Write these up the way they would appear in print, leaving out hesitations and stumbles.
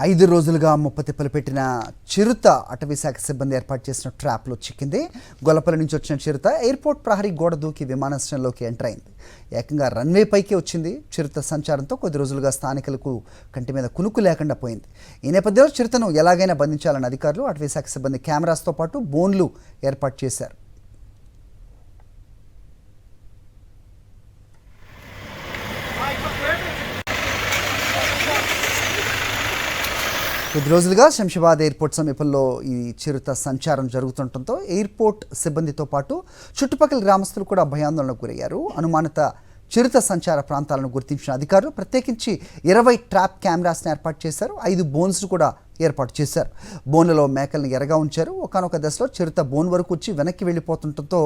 5 రోజులుగా ముప్పతిప్పలు పెట్టిన చిరుత అటవీ శాఖ సిబ్బంది ఏర్పాటు చేసిన ట్రాప్లో చిక్కింది. గొల్లపల్లి నుంచి వచ్చిన చిరుత ఎయిర్పోర్ట్ ప్రహరీ గోడ దూకి విమానాశ్రయంలోకి ఎంటర్ అయింది. ఏకంగా రన్వే పైకి వచ్చింది. చిరుత సంచారంతో కొద్ది రోజులుగా స్థానికులకు కంటి మీద కునుకు లేకుండా పోయింది. ఈ నేపథ్యంలో చిరుతను ఎలాగైనా బంధించాలని అధికారులు అటవీ శాఖ సిబ్బంది కెమెరాస్తో పాటు బోన్లు ఏర్పాటు చేశారు. కొద్ది రోజులుగా శంషాబాద్ ఎయిర్పోర్ట్ సమీపంలో ఈ చిరుత సంచారం జరుగుతుండటంతో ఎయిర్పోర్ట్ సిబ్బందితో పాటు చుట్టుపక్కల గ్రామస్తులు కూడా భయాందోళనకు గురయ్యారు. అనుమానిత చిరుత సంచార ప్రాంతాలను గుర్తించిన అధికారులు ప్రత్యేకించి 20 ట్రాప్ కెమెరాస్ని ఏర్పాటు చేశారు. 5 బోన్స్ కూడా ఏర్పాటు చేశారు. బోన్లలో మేకలను ఎరగా ఉంచారు. ఒకానొక దశలో చిరుత బోన్ వరకు వచ్చి వెనక్కి వెళ్ళిపోతుండటంతో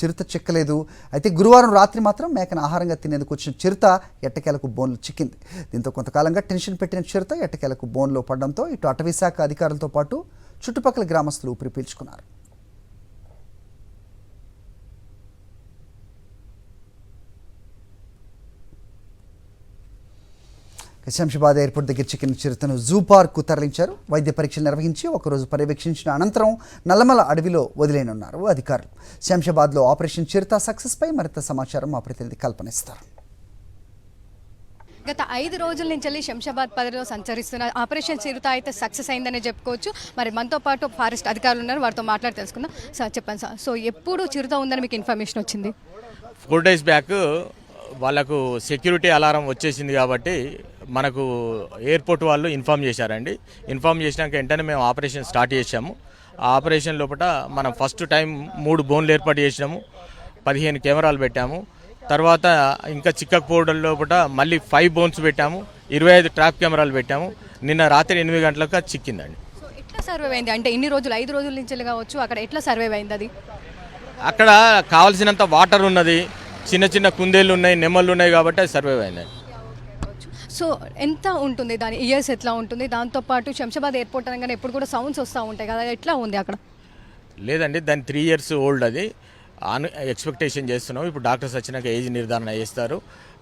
చిరుత చిక్కలేదు. అయితే గురువారం రాత్రి మాత్రం మేకను ఆహారంగా తినేందుకు వచ్చిన చిరుత ఎట్టకేలకు బోన్లు చిక్కింది. దీంతో కొంతకాలంగా టెన్షన్ పెట్టిన చిరుత ఎట్టకేలకు బోన్లో పడడంతో ఇటు అటవీ శాఖ అధికారులతో పాటు చుట్టుపక్కల గ్రామస్తులు ఊపిరి పీల్చుకున్నారు. శంషాబాద్ ఎయిర్పోర్ట్ దగ్గర చిక్కిన చిరుతను జూ పార్క్కు తరలించారు. వైద్య పరీక్షలు నిర్వహించి ఒకరోజు పర్యవేక్షించిన అనంతరం నల్లమల అడవిలో వదిలేనున్నారు అధికారులు. శంషాబాద్లో ఆపరేషన్ చిరుత సక్సెస్పై మరింత సమాచారం మా ప్రతినిధి కల్పనిస్తారు. గత 5 రోజుల నుంచి వెళ్ళి శంషాబాద్ పరిధిలో సంచరిస్తున్న ఆపరేషన్ చిరుత అయితే సక్సెస్ అయిందనే చెప్పుకోవచ్చు. మరి మనతో పాటు ఫారెస్ట్ అధికారులు ఉన్నారు, వారితో మాట్లాడి తెలుసుకుందాం. సార్ చెప్పండి సార్, సో ఎప్పుడు చిరుత ఉందని మీకు ఇన్ఫర్మేషన్ వచ్చింది? 4 days బ్యాక్ వాళ్ళకు సెక్యూరిటీ అలారం వచ్చేసింది కాబట్టి మనకు ఎయిర్పోర్ట్ వాళ్ళు ఇన్ఫామ్ చేశారండి. ఇన్ఫామ్ చేసినాక వెంటనే మేము ఆపరేషన్ స్టార్ట్ చేసాము. ఆ ఆపరేషన్ లోపల మనం ఫస్ట్ టైం 3 బోన్లు ఏర్పాటు చేసినాము, 15 కెమెరాలు పెట్టాము. తర్వాత ఇంకా చిక్కకపోవడం లోపల మళ్ళీ 5 బోన్స్ పెట్టాము, 25 ట్రాప్ కెమెరాలు పెట్టాము. నిన్న రాత్రి 8 గంటలకు అది చిక్కిందండి. సో ఎట్లా సర్వైవ్ అయింది అంటే ఇన్ని రోజులు 5 రోజుల నుంచి కావచ్చు, అక్కడ ఎట్లా సర్వైవ్ అయింది? అది అక్కడ కావాల్సినంత వాటర్ ఉన్నది, చిన్న చిన్న కుందేళ్ళు ఉన్నాయి, నెమ్మలు ఉన్నాయి కాబట్టి అది సర్వైవ్ అయింది. సో ఎంత ఉంటుంది దాని ఇయర్స్, ఎట్లా ఉంటుంది? దాంతోపాటు శంషాబాద్ ఎయిర్పోర్ట్ అనగానే ఎప్పుడు కూడా సౌండ్స్ వస్తూ ఉంటాయి కదా, ఎట్లా ఉంది అక్కడ? లేదండి, దాని 3 years ఓల్డ్. అది ఎక్స్పెక్టేషన్ చేస్తున్నాం. ఇప్పుడు డాక్టర్స్ వచ్చినాక ఏజ్ నిర్ధారణ చేస్తారు.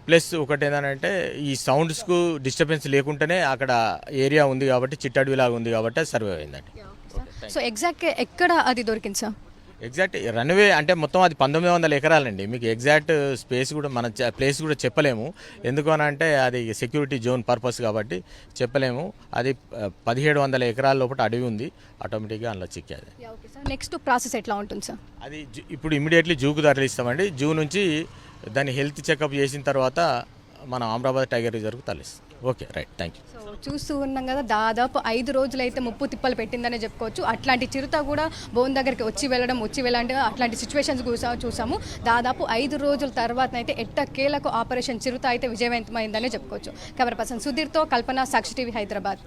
ప్లస్ ఒకటి ఏంటంటే ఈ సౌండ్స్కు డిస్టర్బెన్స్ లేకుండానే అక్కడ ఏరియా ఉంది కాబట్టి, చిట్టడవిలాగా ఉంది కాబట్టి అది సర్వైవ్ అయిందండి. సో ఎగ్జాక్ట్గా ఎక్కడ అది దొరికింది సార్? ఎగ్జాక్ట్ రన్వే అంటే మొత్తం అది 1900 ఎకరాలండి. మీకు ఎగ్జాక్ట్ స్పేస్ కూడా మన ప్లేస్ కూడా చెప్పలేము. ఎందుకు అని అంటే అది సెక్యూరిటీ జోన్ పర్పస్ కాబట్టి చెప్పలేము. అది 1700 ఎకరాల లోపల అడవి ఉంది, ఆటోమేటిక్గా అందులో చిక్కేది. నెక్స్ట్ ప్రాసెస్ ఎట్లా ఉంటుంది సార్? అది ఇప్పుడు ఇమీడియట్లీ జూకు తరలిస్తామండి. జూ నుంచి దాన్ని హెల్త్ చెకప్ చేసిన తర్వాత మనం అమరాబాద్ టైగర్ రిజర్వ్కి తరలిస్తాం. Okay, right, thank you. So చూస్తూ ఉన్నాం కదా, దాదాపు 5 రోజులు అయితే ముప్పు తిప్పలు పెట్టిందనే చెప్పుకోవచ్చు. అట్లాంటి చిరుత కూడా బోన్ దగ్గరికి వచ్చి వెళ్ళండి అట్లాంటి సిచ్యువేషన్స్ చూసాము. దాదాపు 5 రోజుల తర్వాత అయితే ఎట్టకేలకు ఆపరేషన్ చిరుత అయితే విజయవంతమైందనే చెప్పుకోవచ్చు. కెమెరా పర్సన్ సుధీర్తో కల్పన, సాక్షి టీవీ, హైదరాబాద్.